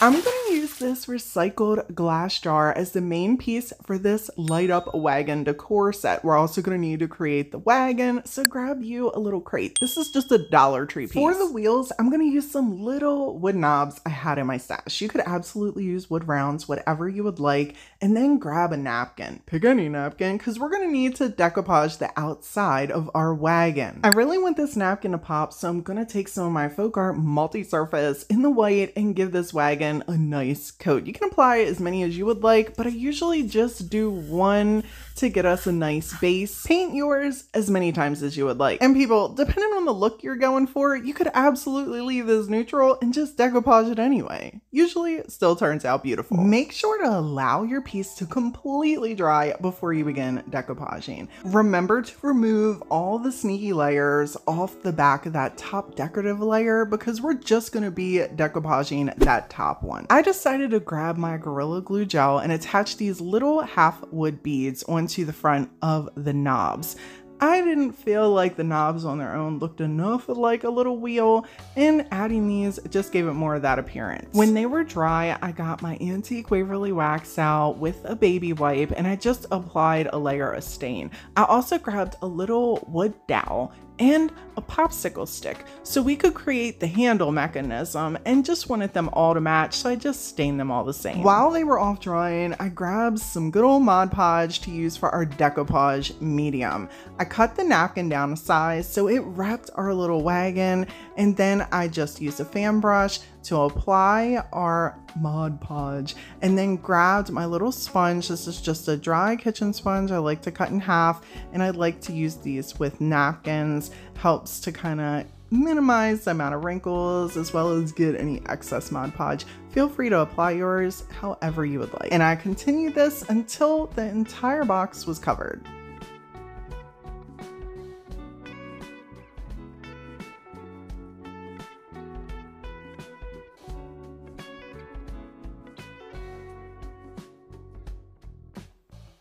I'm going to use this recycled glass jar as the main piece for this light up wagon decor set. We're also going to need to create the wagon, so grab you a little crate. This is just a Dollar Tree piece. For the wheels, I'm going to use some little wood knobs I had in my stash. You could absolutely use wood rounds, whatever you would like, and then grab a napkin. Pick any napkin, because we're going to need to decoupage the outside of our wagon. I really want this napkin to pop, so I'm going to take some of my Folk Art multi-surface in the white and give this wagon a nice coat. You can apply as many as you would like, but I usually just do one to get us a nice base. Paint yours as many times as you would like. And people, depending on the look you're going for, you could absolutely leave this neutral and just decoupage it anyway. Usually it still turns out beautiful. Make sure to allow your piece to completely dry before you begin decoupaging. Remember to remove all the sneaky layers off the back of that top decorative layer, because we're just going to be decoupaging that top one. I decided to grab my Gorilla Glue gel and attach these little half wood beads onto the front of the knobs. I didn't feel like the knobs on their own looked enough like a little wheel, and adding these just gave it more of that appearance. When they were dry, I got my antique Waverly wax out with a baby wipe and I just applied a layer of stain. I also grabbed a little wood dowel and a popsicle stick so we could create the handle mechanism, and just wanted them all to match, so I just stained them all the same. While they were off drying, I grabbed some good old Mod Podge to use for our decoupage medium. I cut the napkin down a size so it wrapped our little wagon, and then I just used a fan brush to apply our Mod Podge, and then grabbed my little sponge. This is just a dry kitchen sponge I like to cut in half, and I like to use these with napkins. Helps to kind of minimize the amount of wrinkles as well as get any excess Mod Podge. Feel free to apply yours however you would like. And I continued this until the entire box was covered.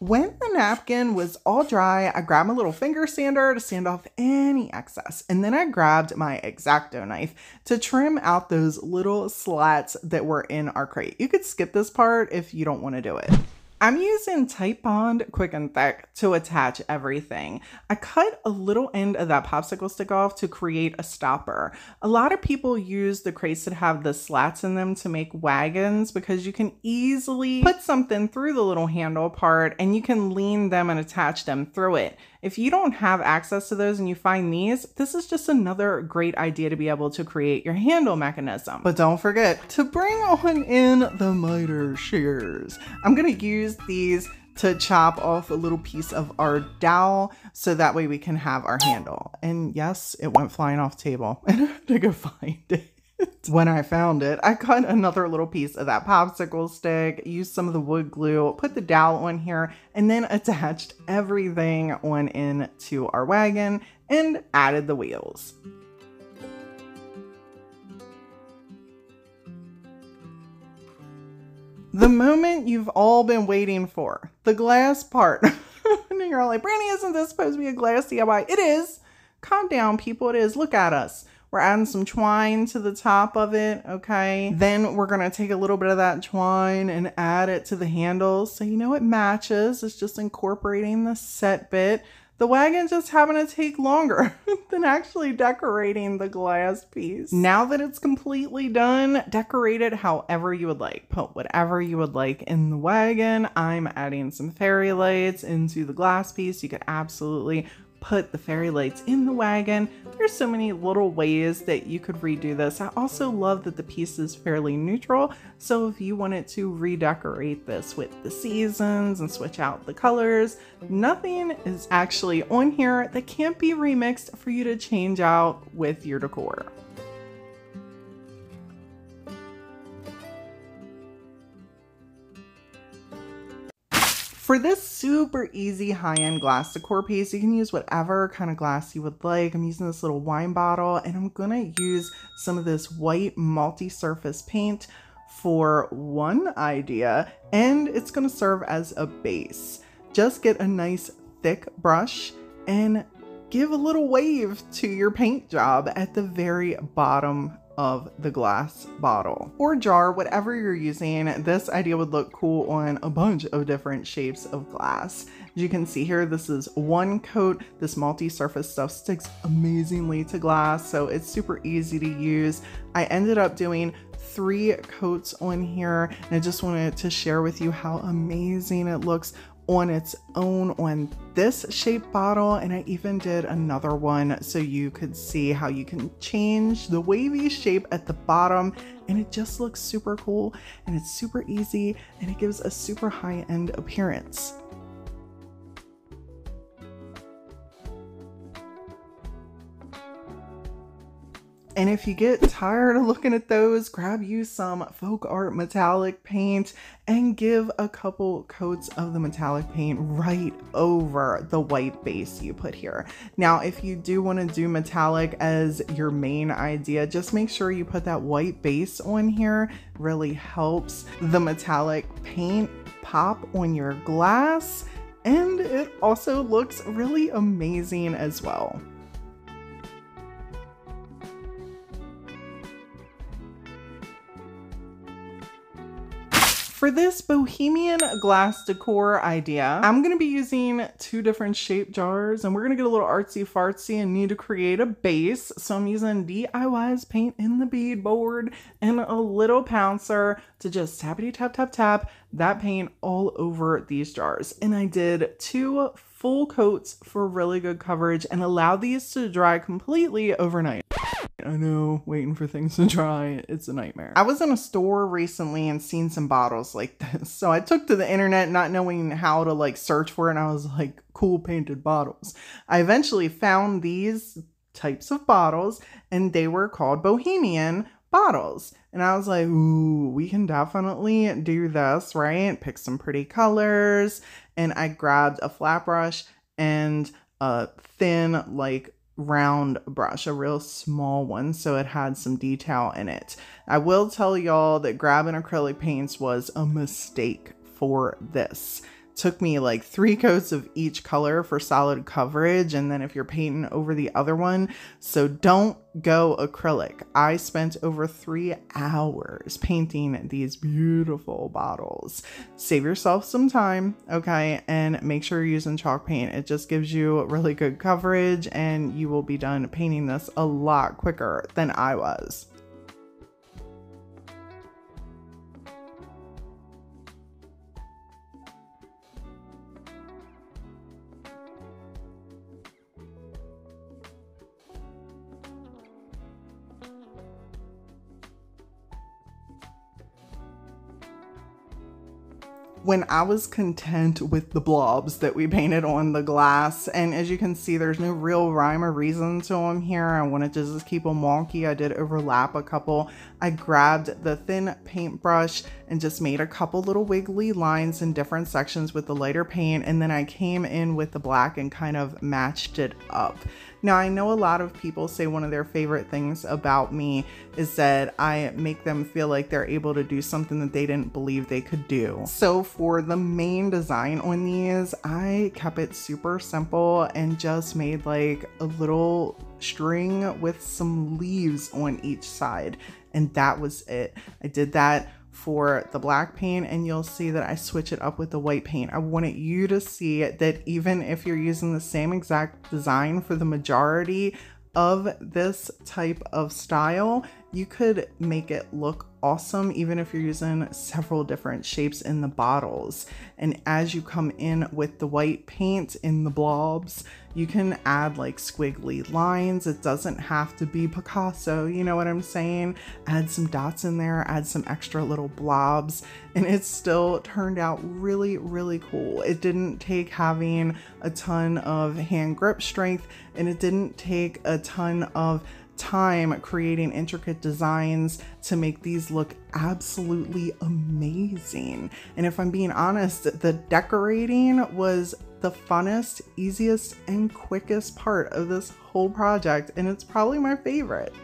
When the napkin was all dry, I grabbed my little finger sander to sand off any excess. And then I grabbed my X-Acto knife to trim out those little slats that were in our crate. You could skip this part if you don't want to do it. I'm using Titebond Quick and Thick to attach everything. I cut a little end of that popsicle stick off to create a stopper. A lot of people use the crates that have the slats in them to make wagons, because you can easily put something through the little handle part and you can lean them and attach them through it. If you don't have access to those and you find these, this is just another great idea to be able to create your handle mechanism. But don't forget to bring on in the miter shears. I'm gonna use these to chop off a little piece of our dowel so that way we can have our handle. And yes, it went flying off the table and I had to go find it. When I found it, I cut another little piece of that popsicle stick, used some of the wood glue, put the dowel on here, and then attached everything on into our wagon and added the wheels. The moment you've all been waiting for, the glass part. And you're all like, Brandy, isn't this supposed to be a glass DIY? It is. Calm down, people. It is. Look at us. We're adding some twine to the top of it, okay? Then we're gonna take a little bit of that twine and add it to the handles. So you know it matches. It's just incorporating the set bit. The wagon just happened to take longer than actually decorating the glass piece. Now that it's completely done, decorate it however you would like. Put whatever you would like in the wagon. I'm adding some fairy lights into the glass piece. You could absolutely put the fairy lights in the wagon. There's so many little ways that you could redo this. I also love that the piece is fairly neutral, so if you wanted to redecorate this with the seasons and switch out the colors, nothing is actually on here that can't be remixed for you to change out with your decor. For this super easy high-end glass decor piece, you can use whatever kind of glass you would like. I'm using this little wine bottle, and I'm gonna use some of this white multi-surface paint for one idea, and it's gonna serve as a base. Just get a nice thick brush and give a little wave to your paint job at the very bottom of the glass bottle or jar, whatever you're using. This idea would look cool on a bunch of different shapes of glass. As you can see here, this is one coat. This multi-surface stuff sticks amazingly to glass, so it's super easy to use. I ended up doing 3 coats on here, and I just wanted to share with you how amazing it looks on its own on this shape bottle. And I even did another one so you could see how you can change the wavy shape at the bottom, and it just looks super cool, and it's super easy, and it gives a super high-end appearance. And if you get tired of looking at those, grab you some folk art metallic paint and give a couple coats of the metallic paint right over the white base you put here. Now, if you do want to do metallic as your main idea, just make sure you put that white base on here. It really helps the metallic paint pop on your glass, and it also looks really amazing as well. For this Bohemian glass decor idea, I'm going to be using 2 different shape jars, and we're going to get a little artsy fartsy and need to create a base. So I'm using DIY's paint in the bead board and a little pouncer to just tappity tap tap tap that paint all over these jars. And I did 2 full coats for really good coverage and allowed these to dry completely overnight. I know, waiting for things to dry, it's a nightmare. I was in a store recently and seen some bottles like this. So I took to the internet not knowing how to like search for it, and I was like, cool painted bottles. I eventually found these types of bottles, and they were called Bohemian bottles. And I was like, ooh, we can definitely do this, right? Pick some pretty colors. And I grabbed a flat brush and a thin, like, round brush, a real small one, so it had some detail in it. I will tell y'all that grabbing acrylic paints was a mistake for this. Took me like 3 coats of each color for solid coverage, and then if you're painting over the other one, so don't go acrylic. I spent over 3 hours painting these beautiful bottles. Save yourself some time, okay, and make sure you're using chalk paint. It just gives you really good coverage, and you will be done painting this a lot quicker than I was. When I was content with the blobs that we painted on the glass, and as you can see, there's no real rhyme or reason to them here. I wanted to just keep them wonky. I did overlap a couple. I grabbed the thin paintbrush and just made a couple little wiggly lines in different sections with the lighter paint, and then I came in with the black and kind of matched it up. Now, I know a lot of people say one of their favorite things about me is that I make them feel like they're able to do something that they didn't believe they could do. So for the main design on these, I kept it super simple and just made like a little string with some leaves on each side. And that was it. I did that for the black paint, and you'll see that I switch it up with the white paint. I wanted you to see that even if you're using the same exact design for the majority of this type of style, you could make it look awesome even if you're using several different shapes in the bottles. And as you come in with the white paint in the blobs, you can add like squiggly lines. It doesn't have to be Picasso, you know what I'm saying? Add some dots in there, add some extra little blobs, and it still turned out really, really cool. It didn't take having a ton of hand grip strength, and it didn't take a ton of time creating intricate designs to make these look absolutely amazing. And if I'm being honest, the decorating was the funnest, easiest, and quickest part of this whole project, and it's probably my favorite.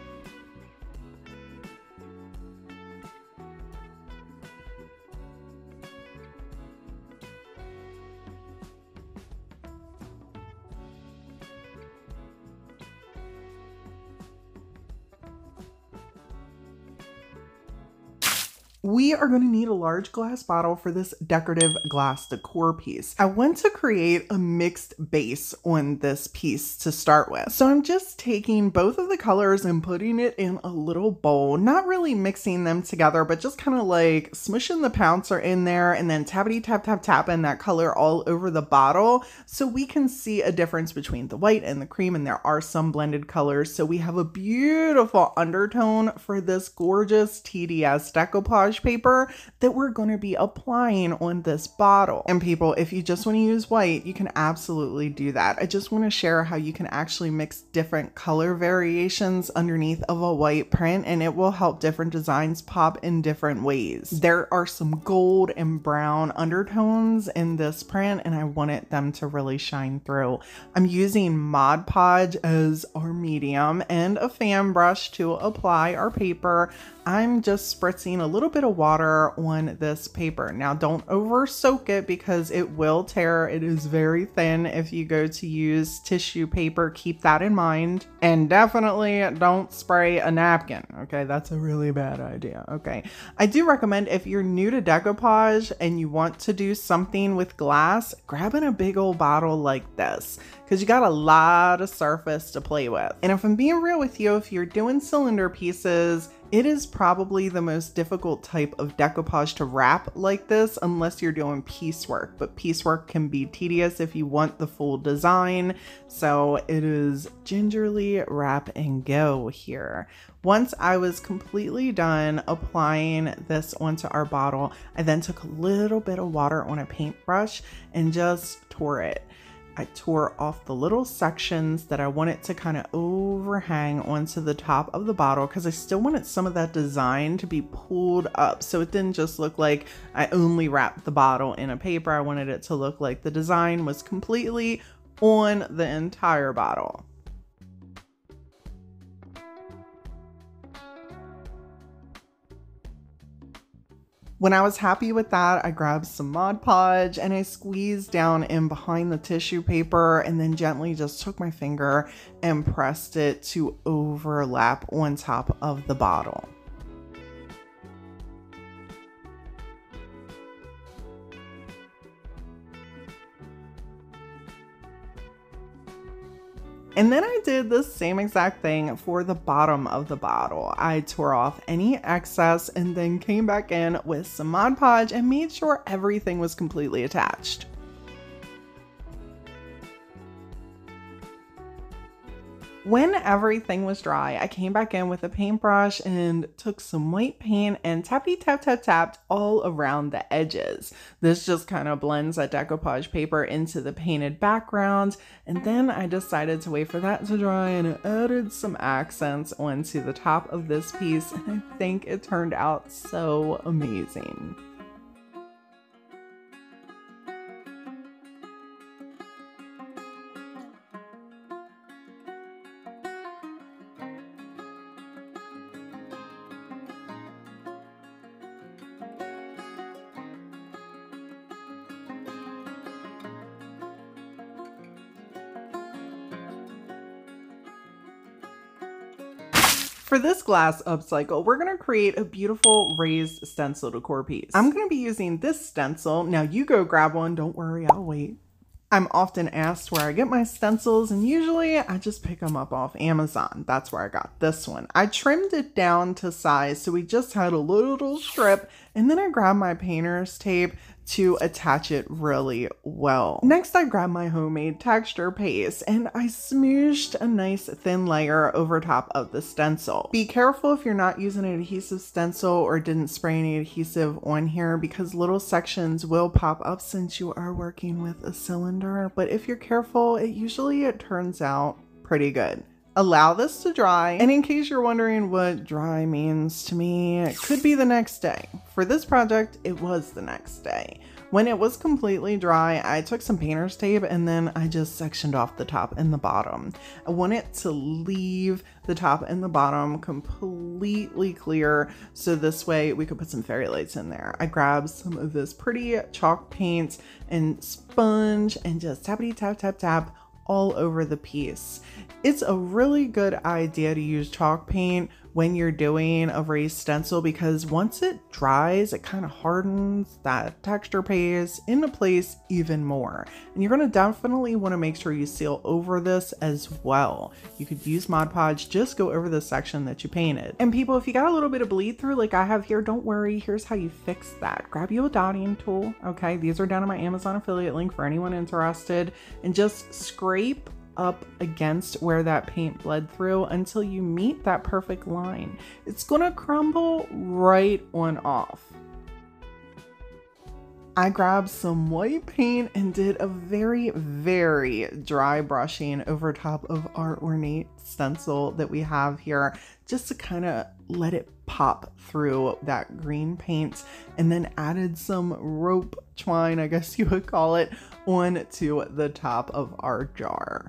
We are going to need a large glass bottle for this decorative glass decor piece. I want to create a mixed base on this piece to start with. So I'm just taking both of the colors and putting it in a little bowl, not really mixing them together, but just kind of like smushing the pouncer in there and then tappity tap tap tapping that color all over the bottle so we can see a difference between the white and the cream, and there are some blended colors. So we have a beautiful undertone for this gorgeous TDS Decoupage Paper that we're going to be applying on this bottle. And people, if you just want to use white, you can absolutely do that. I just want to share how you can actually mix different color variations underneath of a white print, and it will help different designs pop in different ways. There are some gold and brown undertones in this print, and I wanted them to really shine through. I'm using Mod Podge as our medium and a fan brush to apply our paper. I'm just spritzing a little bit of water on this paper. Now don't over soak it because it will tear. It is very thin. If you go to use tissue paper, keep that in mind. And definitely don't spray a napkin. Okay, that's a really bad idea. Okay, I do recommend if you're new to decoupage and you want to do something with glass, grabbing a big old bottle like this, because you got a lot of surface to play with. And if I'm being real with you, if you're doing cylinder pieces, it is probably the most difficult type of decoupage to wrap like this unless you're doing piecework, but piecework can be tedious if you want the full design. So it is gingerly wrap and go here. Once I was completely done applying this onto our bottle, I then took a little bit of water on a paintbrush and just tore it. I tore off the little sections that I wanted to kind of overhang onto the top of the bottle because I still wanted some of that design to be pulled up. So it didn't just look like I only wrapped the bottle in a paper. I wanted it to look like the design was completely on the entire bottle. When I was happy with that, I grabbed some Mod Podge and I squeezed down in behind the tissue paper and then gently just took my finger and pressed it to overlap on top of the bottle. And then I did the same exact thing for the bottom of the bottle. I tore off any excess and then came back in with some Mod Podge and made sure everything was completely attached. When everything was dry, I came back in with a paintbrush and took some white paint and tappy tap tap tapped all around the edges. This just kind of blends that decoupage paper into the painted background. And then I decided to wait for that to dry and I added some accents onto the top of this piece. And I think it turned out so amazing. For this glass upcycle, we're going to create a beautiful raised stencil decor piece. I'm going to be using this stencil. Now you go grab one. Don't worry, I'll wait. I'm often asked where I get my stencils, and usually I just pick them up off Amazon. That's where I got this one. I trimmed it down to size, so we just had a little strip, and then I grabbed my painter's tape to attach it really well. Next, I grabbed my homemade texture paste and I smooshed a nice thin layer over top of the stencil. Be careful if you're not using an adhesive stencil or didn't spray any adhesive on here because little sections will pop up since you are working with a cylinder. But if you're careful, it turns out pretty good. Allow this to dry, and in case you're wondering what dry means to me, it could be the next day. For this project, it was the next day. When it was completely dry, I took some painter's tape and then I just sectioned off the top and the bottom. I wanted to leave the top and the bottom completely clear, so this way we could put some fairy lights in there. I grabbed some of this pretty chalk paint and sponge and just tappity tap tap tap all over the piece. It's a really good idea to use chalk paint when you're doing a raised stencil, because once it dries, it kind of hardens, that texture pays into place even more. And you're going to definitely want to make sure you seal over this as well. You could use Mod Podge, just go over the section that you painted. And people, if you got a little bit of bleed through like I have here, don't worry, here's how you fix that. Grab you a dotting tool, okay? These are down in my Amazon affiliate link for anyone interested, and just scrape up against where that paint bled through until you meet that perfect line. It's gonna crumble right on off. I grabbed some white paint and did a very, very dry brushing over top of our ornate stencil that we have here, just to kind of let it pop through that green paint, and then added some rope twine, I guess you would call it, onto the top of our jar.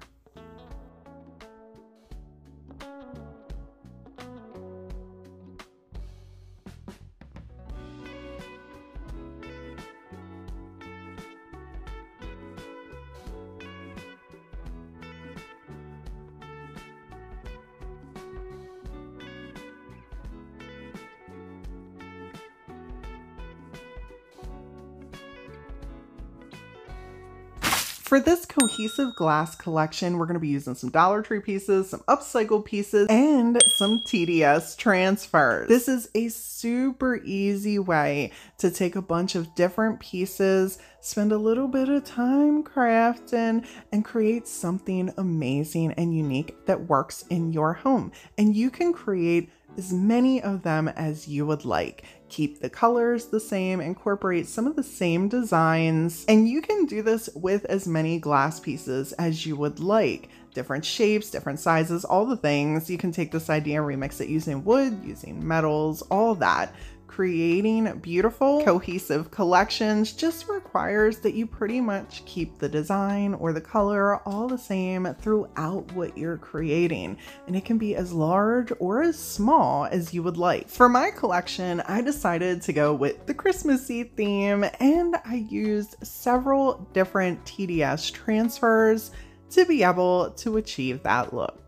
For this cohesive glass collection, we're going to be using some Dollar Tree pieces, some upcycled pieces, and some TDS transfers. This is a super easy way to take a bunch of different pieces, spend a little bit of time crafting, and create something amazing and unique that works in your home. And you can create as many of them as you would like. Keep the colors the same, incorporate some of the same designs, and you can do this with as many glass pieces as you would like. Different shapes, different sizes, all the things. You can take this idea and remix it using wood, using metals, all that. Creating beautiful, cohesive collections just requires that you pretty much keep the design or the color all the same throughout what you're creating. And it can be as large or as small as you would like. For my collection, I decided to go with the Christmassy theme, and I used several different TDS transfers to be able to achieve that look.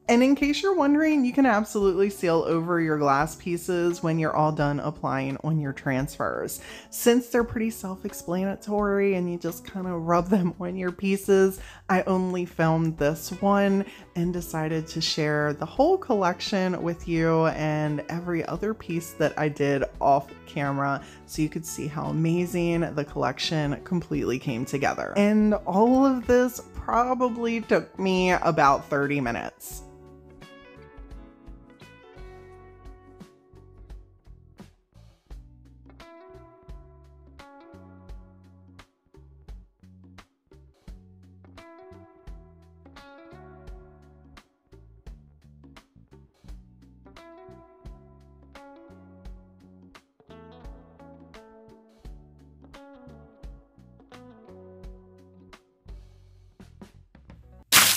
And in case you're wondering, you can absolutely seal over your glass pieces when you're all done applying on your transfers. Since they're pretty self-explanatory and you just kind of rub them on your pieces, I only filmed this one and decided to share the whole collection with you and every other piece that I did off camera, so you could see how amazing the collection completely came together. And all of this probably took me about 30 minutes.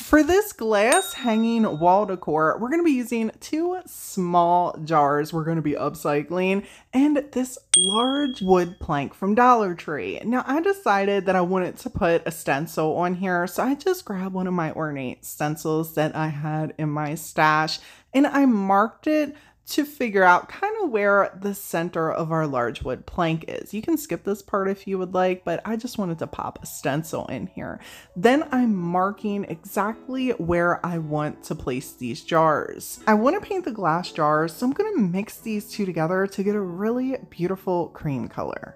For this glass hanging wall decor, we're going to be using 2 small jars we're going to be upcycling and this large wood plank from Dollar Tree. Now, I decided that I wanted to put a stencil on here, so I just grabbed one of my ornate stencils that I had in my stash, and I marked it to figure out kind of where the center of our large wood plank is. You can skip this part if you would like, but I just wanted to pop a stencil in here. Then I'm marking exactly where I want to place these jars. I want to paint the glass jars, so I'm going to mix these two together to get a really beautiful cream color.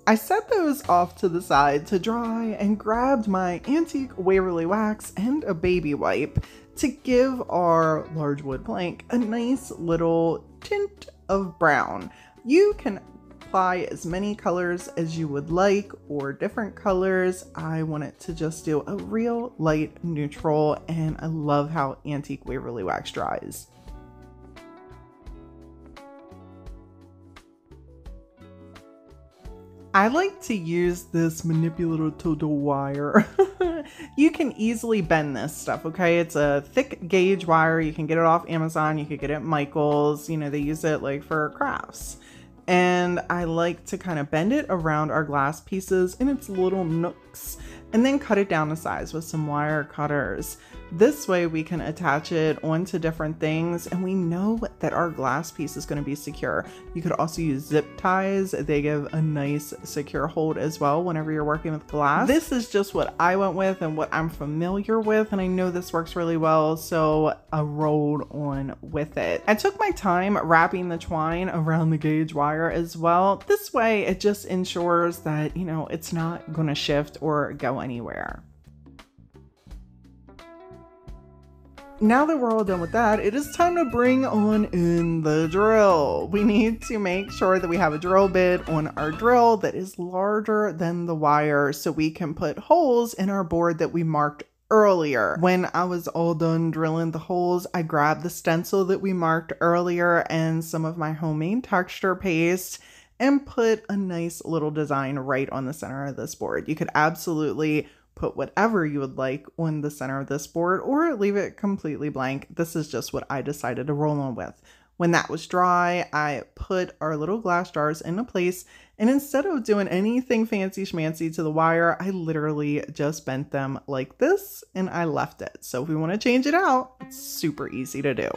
I set those off to the side to dry and grabbed my antique Waverly wax and a baby wipe to give our large wood plank a nice little tint of brown. You can apply as many colors as you would like or different colors. I wanted to just do a real light neutral, and I love how antique Waverly wax dries. I like to use this manipulative wire you can easily bend this stuff, okay? It's a thick gauge wire. You can get it off Amazon. You could get it at Michael's. You know, they use it like for crafts. And I like to kind of bend it around our glass pieces in its little nooks and then cut it down to size with some wire cutters. This way we can attach it onto different things and we know that our glass piece is going to be secure. You could also use zip ties. They give a nice secure hold as well whenever you're working with glass. This is just what I went with and what I'm familiar with, and I know this works really well, so I rolled on with it. I took my time wrapping the twine around the gauge wire as well. This way it just ensures that, you know, it's not going to shift or go anywhere. Now that we're all done with that, it is time to bring on in the drill. We need to make sure that we have a drill bit on our drill that is larger than the wire so we can put holes in our board that we marked earlier. When I was all done drilling the holes, I grabbed the stencil that we marked earlier and some of my homemade texture paste and put a nice little design right on the center of this board. You could absolutely put whatever you would like on the center of this board or leave it completely blank. This is just what I decided to roll on with. When that was dry, I put our little glass jars into place, and instead of doing anything fancy schmancy to the wire, I literally just bent them like this and I left it. So if we want to change it out, it's super easy to do.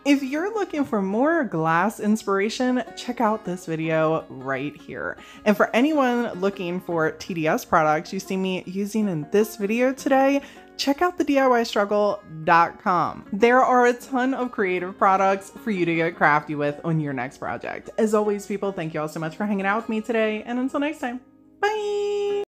If you're looking for more glass inspiration, check out this video right here. And for anyone looking for TDS products you see me using in this video today, check out the DIYstruggle.com. There are a ton of creative products for you to get crafty with on your next project. As always, people, thank you all so much for hanging out with me today, and until next time, bye!